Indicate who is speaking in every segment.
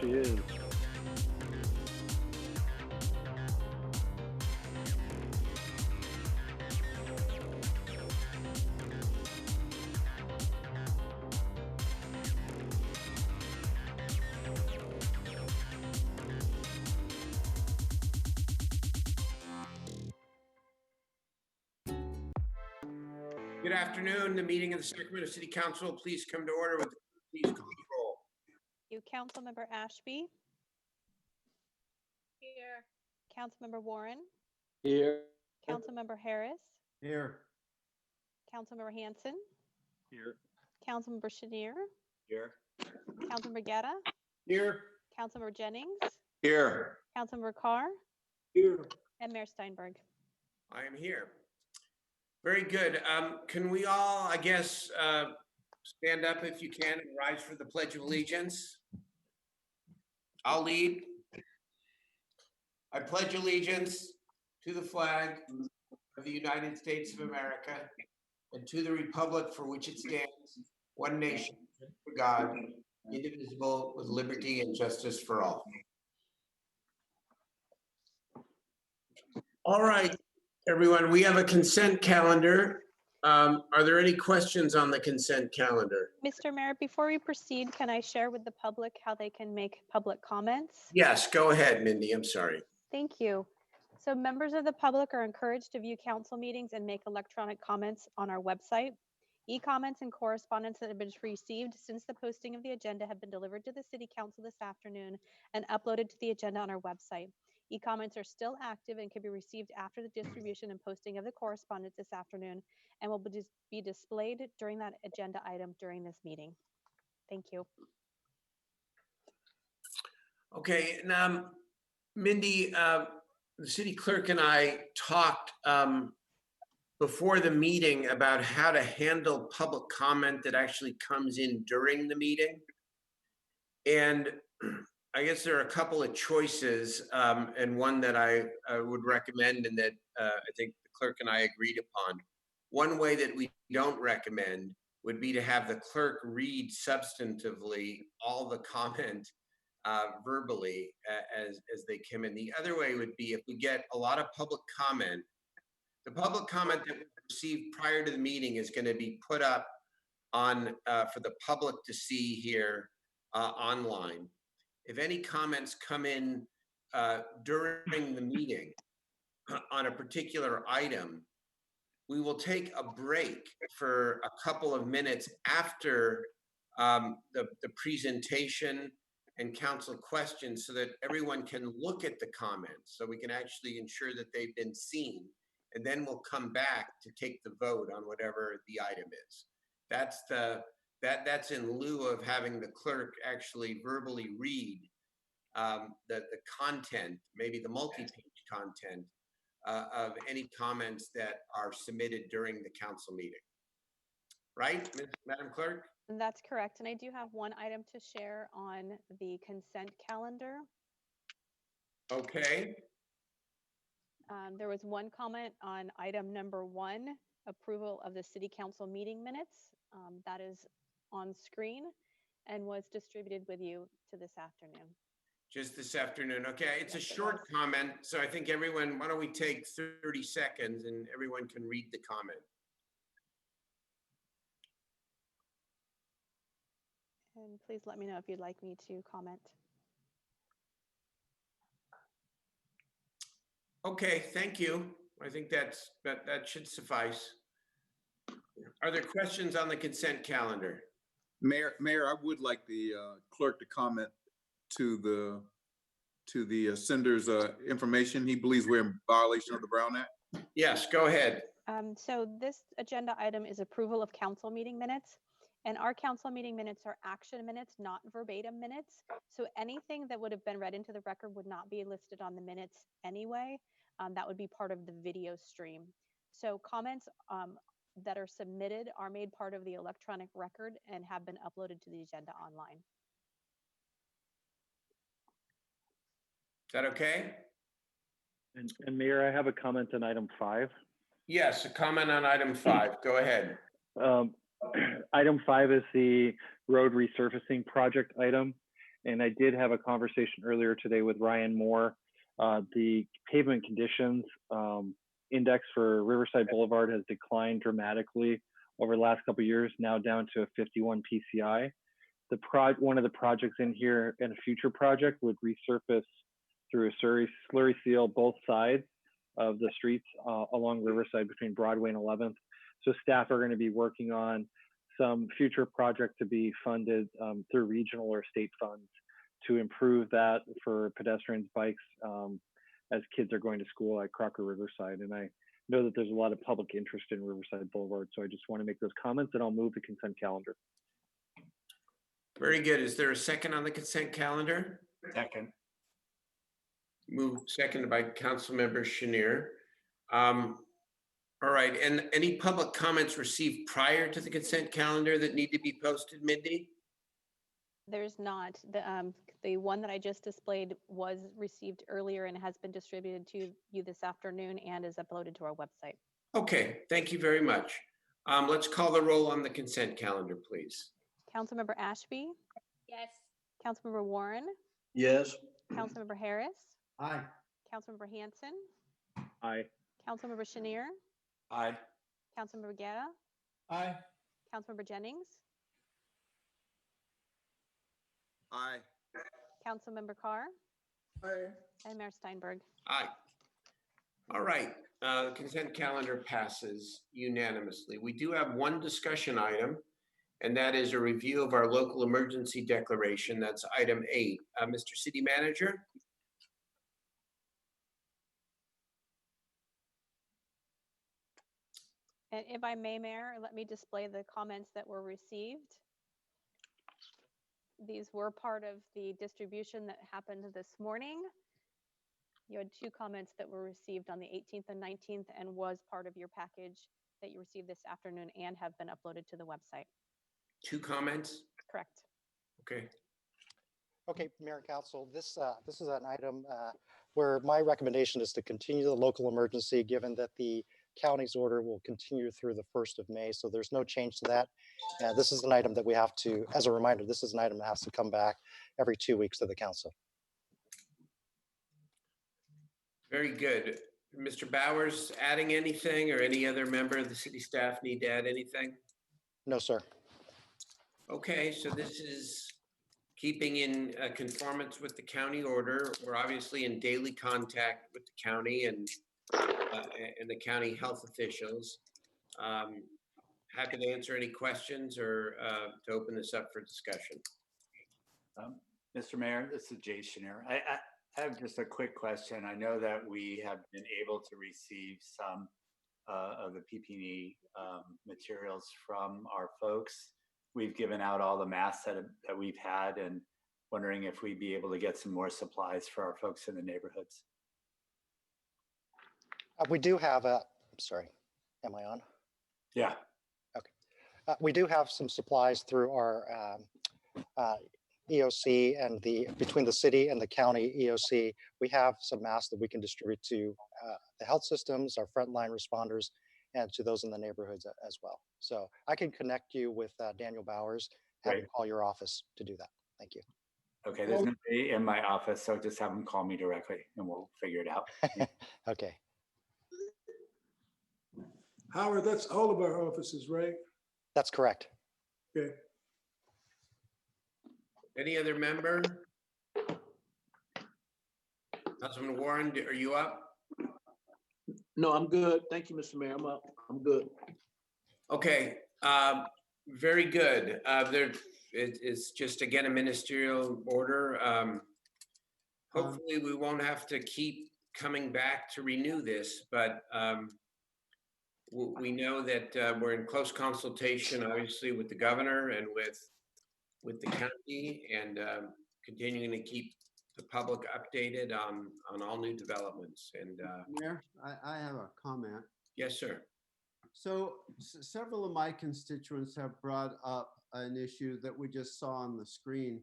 Speaker 1: she is.
Speaker 2: Good afternoon. The meeting of the Sacramento City Council, please come to order with the please call the roll.
Speaker 3: You, Councilmember Ashby.
Speaker 4: Here.
Speaker 3: Councilmember Warren.
Speaker 1: Here.
Speaker 3: Councilmember Harris.
Speaker 2: Here.
Speaker 3: Councilmember Hanson.
Speaker 1: Here.
Speaker 3: Councilmember Chenier.
Speaker 2: Here.
Speaker 3: Councilmember Guetta.
Speaker 2: Here.
Speaker 3: Councilmember Jennings.
Speaker 2: Here.
Speaker 3: Councilmember Carr.
Speaker 2: Here.
Speaker 3: And Mayor Steinberg.
Speaker 2: I am here. Very good. Can we all, I guess, stand up if you can and rise for the Pledge of Allegiance? I'll lead. I pledge allegiance to the flag of the United States of America and to the republic for which it stands, one nation, for God, indivisible, with liberty and justice for all. All right, everyone, we have a consent calendar. Are there any questions on the consent calendar?
Speaker 3: Mr. Mayor, before we proceed, can I share with the public how they can make public comments?
Speaker 2: Yes, go ahead, Mindy. I'm sorry.
Speaker 3: Thank you. So members of the public are encouraged to view council meetings and make electronic comments on our website. E-comments and correspondence that have been received since the posting of the agenda have been delivered to the City Council this afternoon and uploaded to the agenda on our website. E-comments are still active and can be received after the distribution and posting of the correspondence this afternoon and will be displayed during that agenda item during this meeting. Thank you.
Speaker 2: Okay, now, Mindy, the city clerk and I talked before the meeting about how to handle public comment that actually comes in during the meeting. And I guess there are a couple of choices, and one that I would recommend and that I think the clerk and I agreed upon. One way that we don't recommend would be to have the clerk read substantively all the comment verbally as they come in. The other way would be if we get a lot of public comment, the public comment that we received prior to the meeting is going to be put up on for the public to see here online. If any comments come in during the meeting on a particular item, we will take a break for a couple of minutes after the presentation and council questions so that everyone can look at the comments, so we can actually ensure that they've been seen, and then we'll come back to take the vote on whatever the item is. That's in lieu of having the clerk actually verbally read the content, maybe the multi-page content of any comments that are submitted during the council meeting. Right, Madam Clerk?
Speaker 3: That's correct. And I do have one item to share on the consent calendar.
Speaker 2: Okay.
Speaker 3: There was one comment on item number 1, approval of the city council meeting minutes. That is on screen and was distributed with you to this afternoon.
Speaker 2: Just this afternoon. Okay, it's a short comment, so I think everyone, why don't we take 30 seconds and everyone can read the comment.
Speaker 3: And please let me know if you'd like me to comment.
Speaker 2: Okay, thank you. I think that should suffice. Are there questions on the consent calendar?
Speaker 5: Mayor, I would like the clerk to comment to the sender's information. He believes we're in violation of the Brown Act.
Speaker 2: Yes, go ahead.
Speaker 3: So this agenda item is approval of council meeting minutes. And our council meeting minutes are action minutes, not verbatim minutes. So anything that would have been read into the record would not be listed on the minutes anyway. That would be part of the video stream. So comments that are submitted are made part of the electronic record and have been uploaded to the agenda online.
Speaker 2: Is that okay?
Speaker 1: And Mayor, I have a comment on item 5.
Speaker 2: Yes, a comment on item 5. Go ahead.
Speaker 1: Item 5 is the road resurfacing project item. And I did have a conversation earlier today with Ryan Moore. The pavement conditions index for Riverside Boulevard has declined dramatically over the last couple of years, now down to a 51 PCI. One of the projects in here and a future project would resurface through a slurry seal both sides of the streets along Riverside between Broadway and 11th. So staff are going to be working on some future project to be funded through regional or state funds to improve that for pedestrians, bikes, as kids are going to school at Crocker Riverside. And I know that there's a lot of public interest in Riverside Boulevard. So I just want to make those comments, and I'll move the consent calendar.
Speaker 2: Very good. Is there a second on the consent calendar?
Speaker 4: Second.
Speaker 2: Moved, seconded by Councilmember Chenier. All right, and any public comments received prior to the consent calendar that need to be posted, Mindy?
Speaker 3: There's not. The one that I just displayed was received earlier and has been distributed to you this afternoon and is uploaded to our website.
Speaker 2: Okay, thank you very much. Let's call the roll on the consent calendar, please.
Speaker 3: Councilmember Ashby,
Speaker 6: Yes.
Speaker 3: Councilmember Warren,
Speaker 4: Yes.
Speaker 3: Councilmember Harris,
Speaker 4: Aye.
Speaker 3: Councilmember Hanson,
Speaker 1: Aye.
Speaker 3: Councilmember Chenier,
Speaker 4: Aye.
Speaker 3: Councilmember Guerra,
Speaker 4: Aye.
Speaker 3: Councilmember Jennings,
Speaker 5: Aye.
Speaker 3: Councilmember Carr,
Speaker 4: Aye.
Speaker 3: and Mayor Steinberg.
Speaker 2: Aye. All right, the consent calendar passes unanimously. We do have one discussion item, and that is a review of our local emergency declaration. That's item 8. Mr. City Manager?
Speaker 3: And if I may, Mayor, let me display the comments that were received. These were part of the distribution that happened this morning. You had 2 comments that were received on the 18th and 19th and was part of your package that you received this afternoon and have been uploaded to the website.
Speaker 2: 2 comments?
Speaker 3: Correct.
Speaker 2: Okay.
Speaker 7: Okay, Mayor and Council, this is an item where my recommendation is to continue the local emergency, given that the county's order will continue through the 1st of May. So there's no change to that. This is an item that we have to, as a reminder, this is an item that has to come back every 2 weeks to the council.
Speaker 2: Very good. Mr. Bowers, adding anything, or any other member of the city staff need to add anything?
Speaker 7: No, sir.
Speaker 2: Okay, so this is keeping in conformance with the county order. We're obviously in daily contact with the county and the county health officials. Happy to answer any questions or to open this up for discussion.
Speaker 4: Mr. Mayor, this is Jay Chenier. I have just a quick question. I know that we have been able to receive some of the PPE materials from our folks. We've given out all the masks that we've had, and wondering if we'd be able to get some more supplies for our folks in the neighborhoods.
Speaker 7: We do have a, sorry, am I on?
Speaker 4: Yeah.
Speaker 7: Okay. We do have some supplies through our EOC and between the city and the county EOC. We have some masks that we can distribute to the health systems, our frontline responders, and to those in the neighborhoods as well. So I can connect you with Daniel Bowers, have him
Speaker 4: Great.
Speaker 7: call your office to do that. Thank you.
Speaker 4: Okay, there's nobody in my office, so just have them call me directly and we'll figure it out.
Speaker 7: Okay.
Speaker 8: Howard, that's all of our offices, right?
Speaker 7: That's correct.
Speaker 8: Okay.
Speaker 2: Any other member? Councilman Warren, are you up?
Speaker 9: No, I'm good. Thank you, Mr. Mayor. I'm up. I'm good.
Speaker 2: Okay, very good. It's just, again, a ministerial order. Hopefully, we won't have to keep coming back to renew this, but we know that we're in close consultation, obviously, with the governor and with the county, and continuing to keep the public updated on all new developments. And
Speaker 10: Mayor, I have a comment.
Speaker 2: yes, sir.
Speaker 10: So several of my constituents have brought up an issue that we just saw on the screen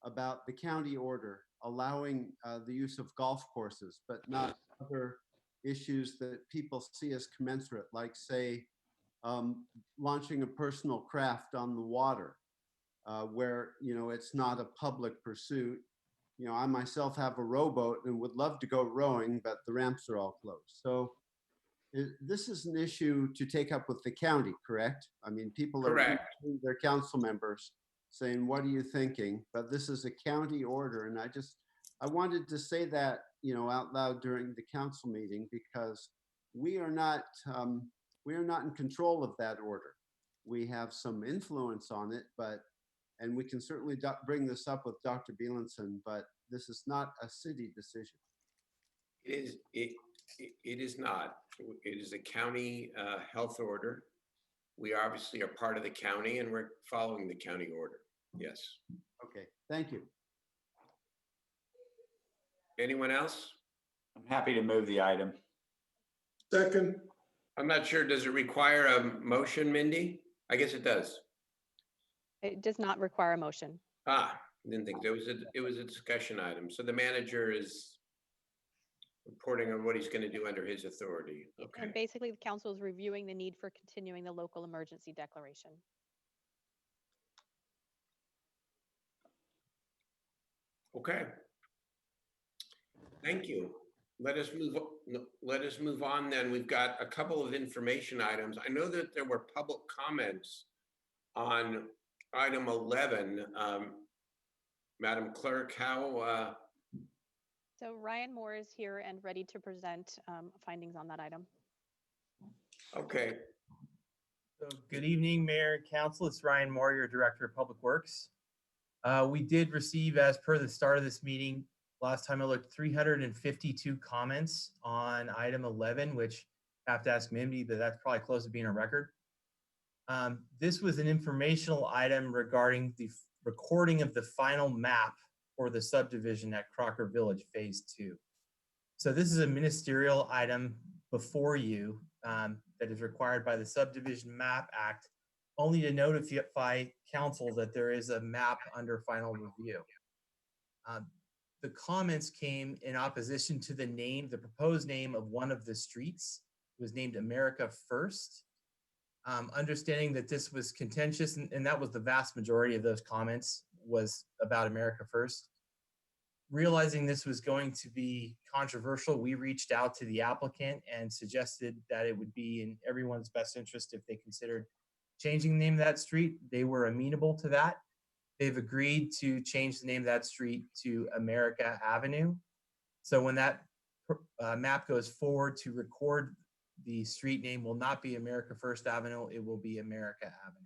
Speaker 10: about the county order allowing the use of golf courses, but not other issues that people see as commensurate, like say launching a personal craft on the water. where, you know, it's not a public pursuit. You know, I myself have a rowboat and would love to go rowing, but the ramps are all closed. So this is an issue to take up with the county, correct? I mean, people are
Speaker 2: Correct.
Speaker 10: emailing their council members saying, what are you thinking? But this is a county order. And I wanted to say that, you know, out loud during the council meeting, because we are not in control of that order. We have some influence on it, and we can certainly bring this up with Dr. Bielenson, but this is not a city decision.
Speaker 2: It is not. It is a county health order. We obviously are part of the county and we're following the county order. Yes.
Speaker 10: Okay, thank you.
Speaker 2: Anyone else?
Speaker 4: I'm happy to move the item.
Speaker 8: Second,
Speaker 2: I'm not sure. Does it require a motion, Mindy? I guess it does.
Speaker 3: It does not require a motion.
Speaker 2: Didn't think it was a discussion item. So the manager is reporting on what he's going to do under his authority. Okay.
Speaker 3: And basically, the council is reviewing the need for continuing the local emergency declaration.
Speaker 2: Okay. Thank you. Let us move on then. We've got a couple of information items. I know that there were public comments on item 11. Madam Clerk, how?
Speaker 3: So Ryan Moore is here and ready to present findings on that item.
Speaker 2: Okay.
Speaker 6: So good evening, Mayor and Council. It's Ryan Moore, your Director of Public Works. We did receive, as per the start of this meeting, last time I looked, 352 comments on item 11, which I have to ask Mindy, but that's probably close to being a record. This was an informational item regarding the recording of the final map for the subdivision at Crocker Village Phase 2. So this is a ministerial item before you that is required by the Subdivision Map Act, only to notify council that there is a map under final review. The comments came in opposition to the proposed name of one of the streets. It was named America First. Understanding that this was contentious, and that was the vast majority of those comments was about America First. Realizing this was going to be controversial, we reached out to the applicant and suggested that it would be in everyone's best interest if they considered changing the name of that street. They were amenable to that. They've agreed to change the name of that street to America Avenue. So when that map goes forward to record, the street name will not be America First Avenue, it will be America Avenue.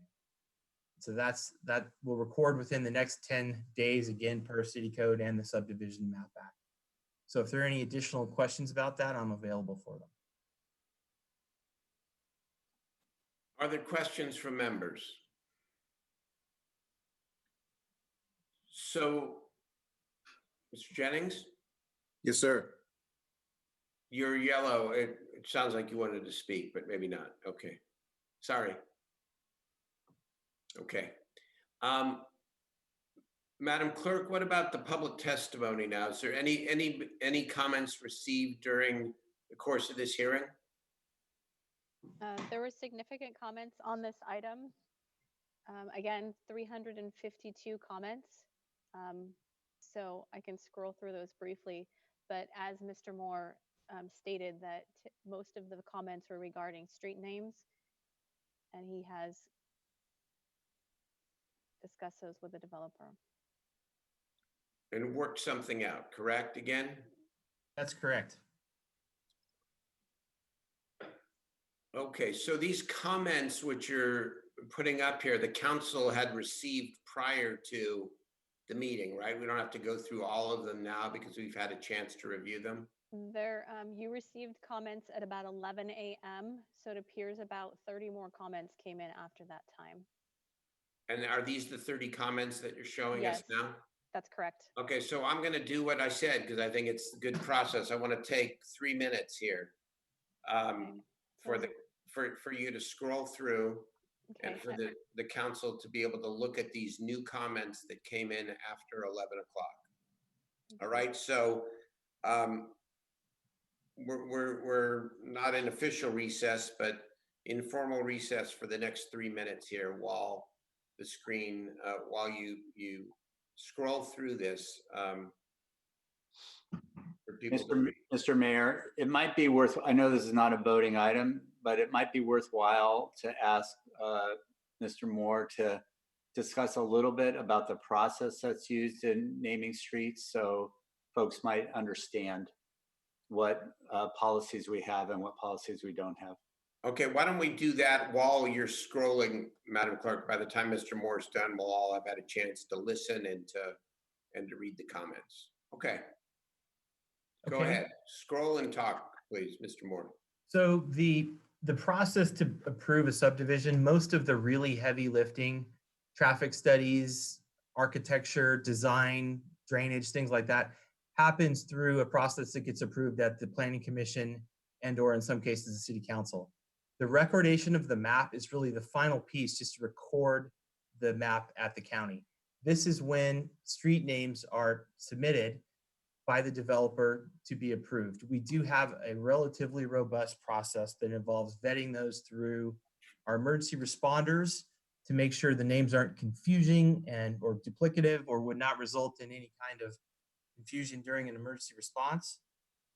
Speaker 6: So that will record within the next 10 days, again, per city code and the Subdivision Map Act. So if there are any additional questions about that, I'm available for them.
Speaker 2: Are there questions from members? So, Mr. Jennings?
Speaker 5: Yes, sir.
Speaker 2: You're yellow. It sounds like you wanted to speak, but maybe not. Okay. Sorry. Okay. Madam Clerk, what about the public testimony now? Is there any comments received during the course of this hearing?
Speaker 3: There were significant comments on this item. Again, 352 comments. So I can scroll through those briefly, but as Mr. Moore stated, that most of the comments were regarding street names, and he has discussed those with the developer.
Speaker 2: And worked something out, correct, again?
Speaker 6: That's correct.
Speaker 2: Okay, so these comments which you're putting up here, the council had received prior to the meeting, right? We don't have to go through all of them now because we've had a chance to review them.
Speaker 3: You received comments at about 11 a.m. So it appears about 30 more comments came in after that time.
Speaker 2: And are these the 30 comments that you're showing us now?
Speaker 3: That's correct.
Speaker 2: Okay, so I'm going to do what I said because I think it's a good process. I want to take 3 minutes here for you to scroll through and for the council to be able to look at these new comments that came in after 11 o'clock. All right, so we're not in official recess, but informal recess for the next 3 minutes here while the screen while you scroll through this for people to read.
Speaker 4: Mr. Mayor, it might be worth, I know this is not a voting item, but it might be worthwhile to ask Mr. Moore to discuss a little bit about the process that's used in naming streets so folks might understand what policies we have and what policies we don't have.
Speaker 2: Okay, why don't we do that while you're scrolling, Madam Clerk? By the time Mr. Moore's done, we'll all have had a chance to listen and to read the comments. Okay. Go
Speaker 6: Okay.
Speaker 2: ahead, scroll and talk, please, Mr. Moore.
Speaker 6: So the process to approve a subdivision, most of the really heavy lifting, traffic studies, architecture, design, drainage, things like that, happens through a process that gets approved at the Planning Commission and or in some cases the City Council. The recordation of the map is really the final piece, just to record the map at the county. This is when street names are submitted by the developer to be approved. We do have a relatively robust process that involves vetting those through our emergency responders to make sure the names aren't confusing and or duplicative or would not result in any kind of confusion during an emergency response.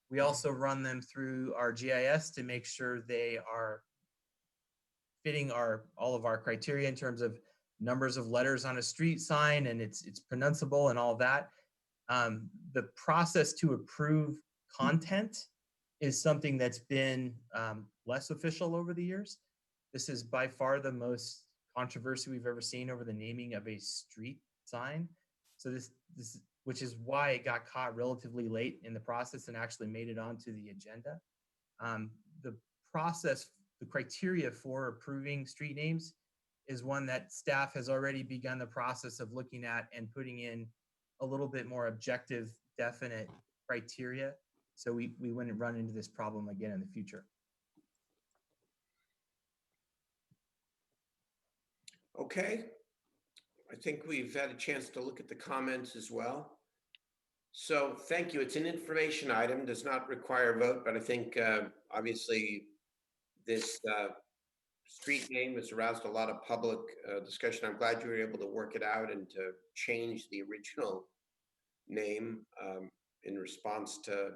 Speaker 6: We also run them through our GIS to make sure they are fitting all of our criteria in terms of numbers of letters on a street sign and it's pronounceable and all of that. The process to approve content is something that's been less official over the years. This is by far the most controversy we've ever seen over the naming of a street sign. So this which is why it got caught relatively late in the process and actually made it onto the agenda. The process, the criteria for approving street names is one that staff has already begun the process of looking at and putting in a little bit more objective, definite criteria. So we wouldn't run into this problem again in the future.
Speaker 2: Okay, I think we've had a chance to look at the comments as well. So thank you. It's an information item, does not require a vote, but I think obviously this street name has aroused a lot of public discussion. I'm glad you were able to work it out and to change the original name in response to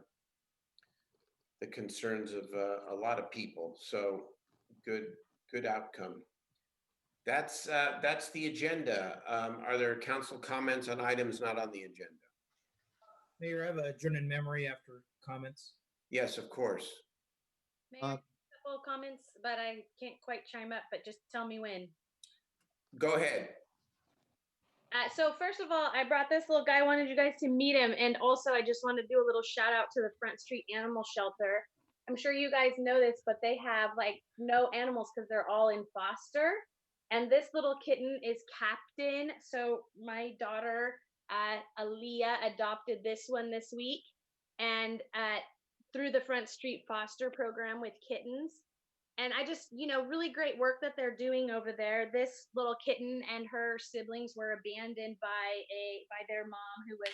Speaker 2: the concerns of a lot of people. So good outcome. That's the agenda. Are there council comments on items not on the agenda?
Speaker 11: Mayor, I have a journal in memory after comments.
Speaker 2: Yes, of course.
Speaker 3: Mayor, a couple of comments, but I can't quite chime up, but just tell me when.
Speaker 2: Go ahead.
Speaker 3: So first of all, I brought this little guy. I wanted you guys to meet him. And also I just want to do a little shout out to the Front Street Animal Shelter. I'm sure you guys know this, but they have like no animals because they're all in foster. And this little kitten is Captain. So my daughter, Aaliyah, adopted this one this week. And through the Front Street Foster Program with kittens. And I just, really great work that they're doing over there. This little kitten and her siblings were abandoned by their mom, who was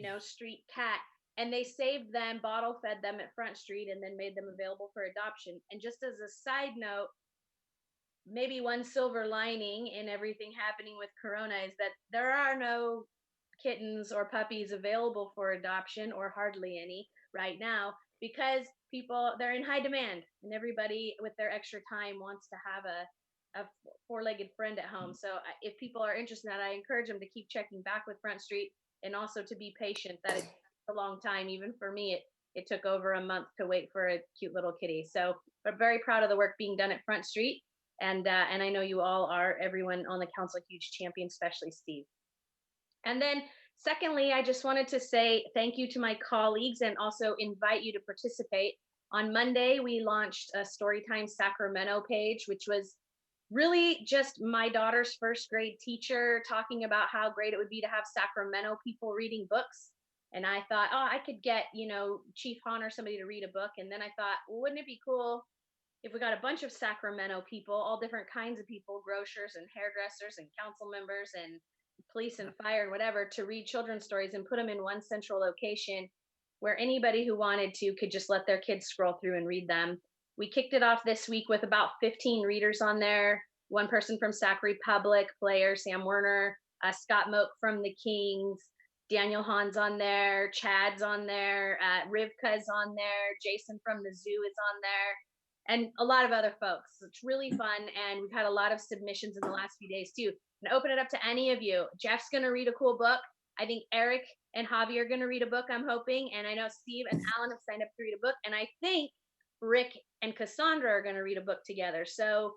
Speaker 3: a, street cat. And they saved them, bottle fed them at Front Street, and then made them available for adoption. And just as a side note, maybe one silver lining in everything happening with Corona is that there are no kittens or puppies available for adoption, or hardly any right now, because they're in high demand and everybody with their extra time wants to have a four-legged friend at home. So if people are interested in that, I encourage them to keep checking back with Front Street and also to be patient. That it's a long time. Even for me, it took over a month to wait for a cute little kitty. So we're very proud of the work being done at Front Street. And I know you all are, everyone on the council, a huge champion, especially Steve. And then secondly, I just wanted to say thank you to my colleagues and also invite you to participate. On Monday, we launched a Storytime Sacramento page, which was really just my daughter's first grade teacher talking about how great it would be to have Sacramento people reading books. And I thought, I could get, Chief Hahn or somebody to read a book. And then I thought, well, wouldn't it be cool if we got a bunch of Sacramento people, all different kinds of people, grocers and hairdressers and council members and police and fire and whatever, to read children's stories and put them in one central location where anybody who wanted to could just let their kids scroll through and read them. We kicked it off this week with about 15 readers on there.
Speaker 12: one person from Sac Republic, player Sam Werner, Scott Moak from the Kings, Daniel Hahn's on there, Chad's on there, Rivka's on there, Jason from the Zoo is on there, and a lot of other folks. It's really fun, and we've had a lot of submissions in the last few days too. And open it up to any of you. Jeff's gonna read a cool book. I think Eric and Javi are gonna read a book, I'm hoping, and I know Steve and Alan have signed up to read a book, and I think Rick and Cassandra are gonna read a book together. So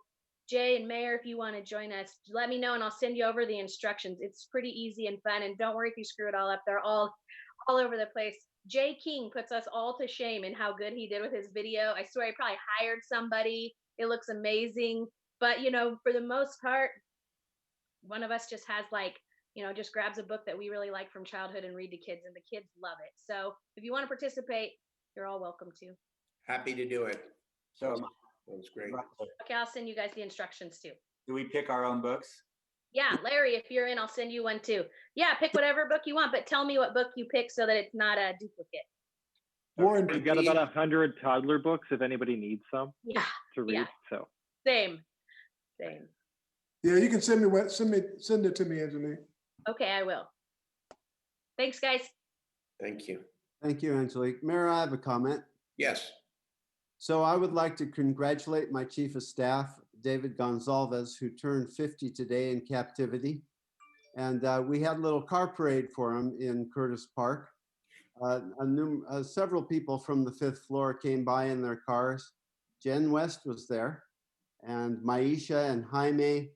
Speaker 12: Jay and Mayor, if you want to join us, let me know and I'll send you over the instructions. It's pretty easy and fun, and don't worry if you screw it all up. They're all over the place. Jay King puts us all to shame in how good he did with his video. I swear he probably hired somebody. It looks amazing. But, you know, for the most part, one of us just has like, you know, just grabs a book that we really like from childhood and read to kids, and the kids love it. So if you want to participate, you're all welcome to.
Speaker 2: Happy to do it.
Speaker 4: So
Speaker 2: That was great.
Speaker 12: Okay, I'll send you guys the instructions too.
Speaker 4: do we pick our own books?
Speaker 12: Yeah, Larry, if you're in, I'll send you one too. Yeah, pick whatever book you want, but tell me what book you pick so that it's not a duplicate.
Speaker 8: Warren,
Speaker 1: We've got about 100 toddler books if anybody needs some
Speaker 12: Yeah,
Speaker 1: to read.
Speaker 12: yeah.
Speaker 1: So
Speaker 12: same.
Speaker 8: yeah, you can send it to me, Angelique.
Speaker 12: Okay, I will. Thanks, guys.
Speaker 2: Thank you.
Speaker 10: Thank you, Angelique. Mayor, I have a comment.
Speaker 2: Yes.
Speaker 10: So I would like to congratulate my chief of staff, David Gonzalez, who turned 50 today in captivity. And we had a little car parade for him in Curtis Park. Several people from the 5th floor came by in their cars. Jen West was there, and Maisha and Jaime,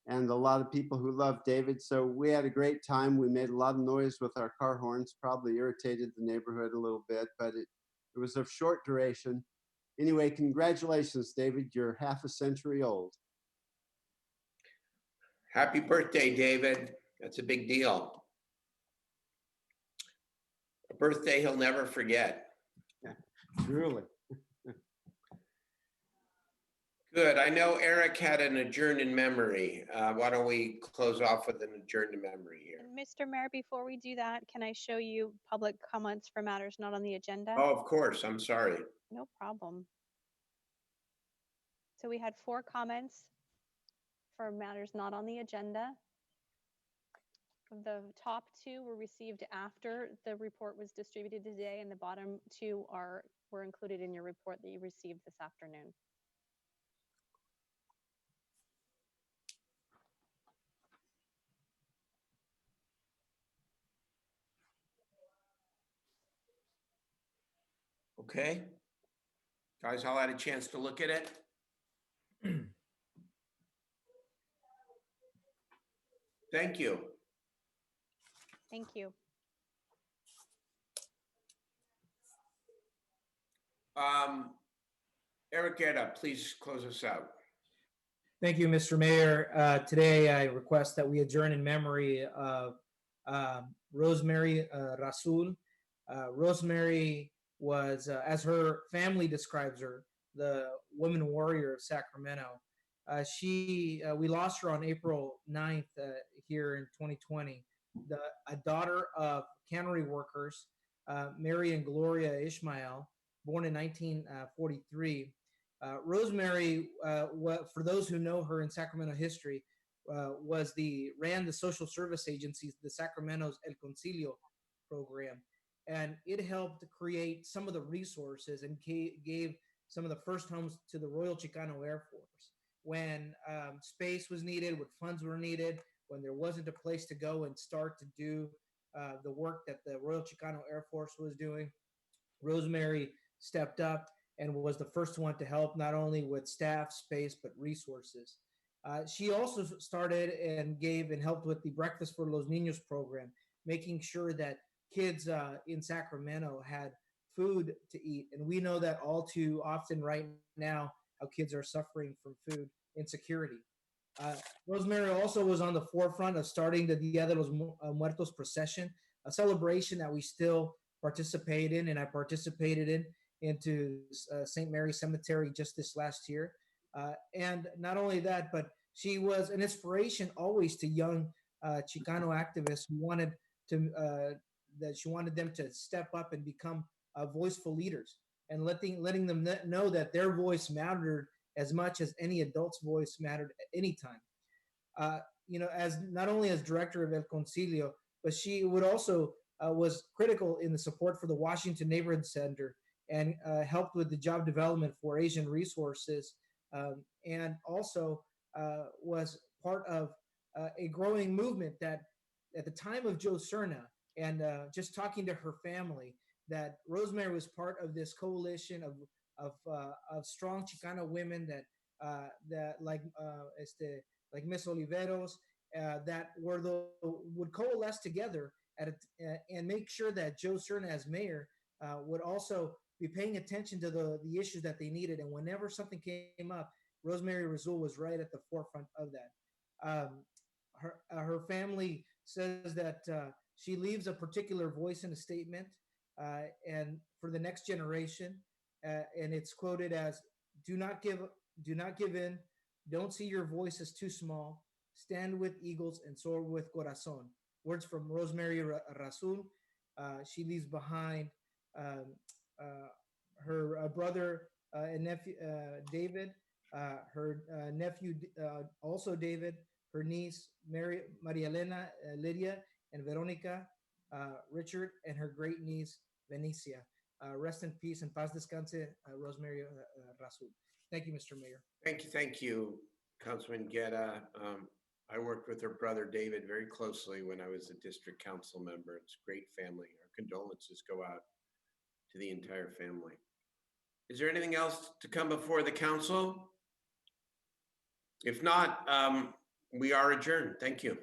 Speaker 10: and a lot of people who love David. So we had a great time. We made a lot of noise with our car horns, probably irritated the neighborhood a little bit, but it was of short duration. Anyway, congratulations, David. You're half a century old.
Speaker 2: Happy birthday, David. That's a big deal. A birthday he'll never forget.
Speaker 10: Yeah, truly.
Speaker 2: Good. I know Eric had an adjourn in memory. Why don't we close off with an adjourn in memory here?
Speaker 3: And Mr. Mayor, before we do that, can I show you public comments for matters not on the agenda?
Speaker 2: Oh, of course. I'm sorry.
Speaker 3: No problem. So we had 4 comments for matters not on the agenda. The top 2 were received after the report was distributed today, and the bottom 2 were included in your report that you received this afternoon.
Speaker 2: Okay. Guys, all had a chance to look at it. Thank you.
Speaker 3: Thank you.
Speaker 2: Eric Guerra, please close us out.
Speaker 11: Thank you, Mr. Mayor. Today, I request that we adjourn in memory of Rosemary Rasul. Rosemary was, as her family describes her, the woman warrior of Sacramento. We lost her on April 9th here in 2020. A daughter of cannery workers, Mary and Gloria Ishmael, born in 1943. Rosemary, for those who know her in Sacramento history, ran the social service agencies, the Sacramento's El Concilio program, and it helped create some of the resources and gave some of the first homes to the Royal Chicano Air Force when space was needed, when funds were needed, when there wasn't a place to go and start to do the work that the Royal Chicano Air Force was doing. Rosemary stepped up and was the first one to help not only with staff, space, but resources. She also started and gave and helped with the Breakfast for Los Niños program, making sure that kids in Sacramento had food to eat. And we know that all too often right now, how kids are suffering from food insecurity. Rosemary also was on the forefront of starting the Dia de los Muertos Procession, a celebration that we still participate in, and I participated into St. Mary's Cemetery just this last year. And not only that, but she was an inspiration always to young Chicano activists who wanted them to step up and become voiceful leaders, and letting them know that their voice mattered as much as any adult's voice mattered at any time. As not only as director of El Concilio, but she would also was critical in the support for the Washington Neighborhood Center and helped with the job development for Asian resources, and also was part of a growing movement that at the time of Joe Cerna, and just talking to her family, that Rosemary was part of this coalition of strong Chicana women that like Miss Oliveros, that would coalesce together and make sure that Joe Cerna as mayor would also be paying attention to the issues that they needed. And whenever something came up, Rosemary Razul was right at the forefront of that. Her family says that she leaves a particular voice in a statement, and for the next generation, and it's quoted as, do not give in, don't see your voice as too small, stand with eagles and soar with corazon. Words from Rosemary Razul. She leaves behind her brother and nephew, David, her nephew, also David, her niece, Maria Elena, Lydia, and Veronica, Richard, and her great niece, Benicia. Rest in peace and paz descanse, Rosemary Razul. Thank you, Mr. Mayor.
Speaker 2: Thank you, Councilman Guerra. I worked with her brother David very closely when I was a district council member. It's a great family. Our condolences go out to the entire family. Is there anything else to come before the council? If not, we are adjourned. Thank you.